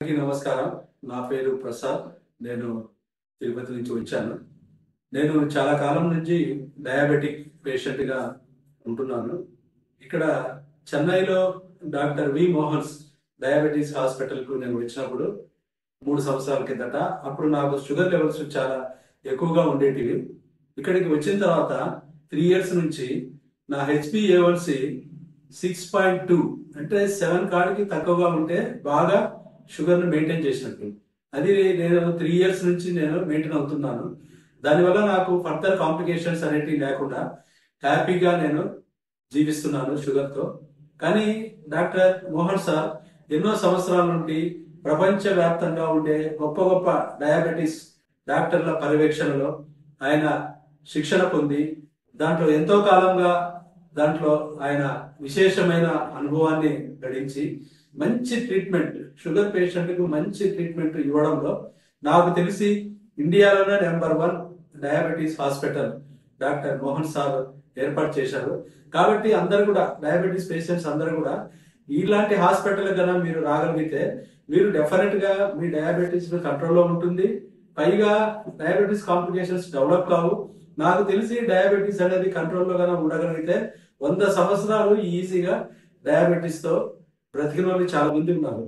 అందరికీ నమస్కారం. నా పేరు ప్రసాద్. నేను తిరుపతి నుంచి వచ్చాను. నేను చాలా కాలం నుంచి డయాబెటిక్ పేషెంట్గా ఉంటున్నాను. ఇక్కడ చెన్నైలో డాక్టర్ వి మోహన్స్ డయాబెటీస్ హాస్పిటల్కు నేను వచ్చినప్పుడు 3 సంవత్సరాల కిందట అప్పుడు నాకు షుగర్ లెవెల్స్ చాలా ఎక్కువగా ఉండేటివి. ఇక్కడికి వచ్చిన తర్వాత 3 ఇయర్స్ నుంచి నా హెచ్బిఏవన్సి 6.2 అంటే 7 కాడికి తక్కువగా ఉంటే బాగా షుగర్ని మెయింటైన్ చేసినట్టు. అది నేను 3 ఇయర్స్ నుంచి నేను మెయింటైన్ అవుతున్నాను. దానివల్ల నాకు ఫర్దర్ కాంప్లికేషన్స్ అనేటివి లేకుండా హ్యాపీగా నేను జీవిస్తున్నాను షుగర్తో. కానీ డాక్టర్ మోహన్ సార్ ఎన్నో సంవత్సరాల నుండి ప్రపంచవ్యాప్తంగా ఉండే గొప్ప గొప్ప డయాబెటీస్ డాక్టర్ల పర్యవేక్షణలో ఆయన శిక్షణ పొంది దాంట్లో ఎంతో కాలంగా దాంట్లో ఆయన విశేషమైన అనుభవాన్ని గడించి మంచి ట్రీట్మెంట్ షుగర్ పేషెంట్కు మంచి ట్రీట్మెంట్ ఇవ్వడంలో నాకు తెలిసి ఇండియాలోనే number 1 diabetes hospital doctor Mohan sir ఏర్పాటు చేశారు. కాబట్టి అందరు కూడా డయాబెటీస్ పేషెంట్స్ అందరూ కూడా ఇలాంటి హాస్పిటల్ కన్నా మీరు రాగలిగితే మీరు డెఫినెట్ గా మీ డయాబెటీస్ కంట్రోల్లో ఉంటుంది. పైగా డయాబెటీస్ కాంప్లికేషన్స్ డెవలప్ కావు. నాకు తెలిసి డయాబెటీస్ అనేది కంట్రోల్లో కన్నా ఉండగలిగితే 100 సంవత్సరాలు ఈజీగా డయాబెటీస్ తో బ్రతికిన వాళ్ళు చాలా మంది ఉన్నారు.